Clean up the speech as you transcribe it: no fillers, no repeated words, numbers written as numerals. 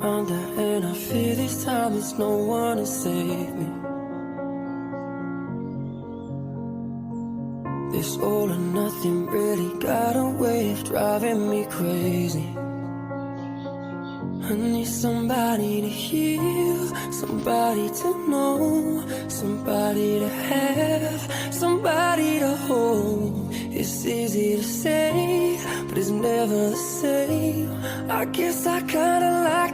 under, and I fear this time there's no one to save me. This all or nothing really got a way of driving me crazy. I need somebody to heal, somebody to know, somebody to have, somebody to hold. It's easy to say, but it's never the same. I guess I kinda like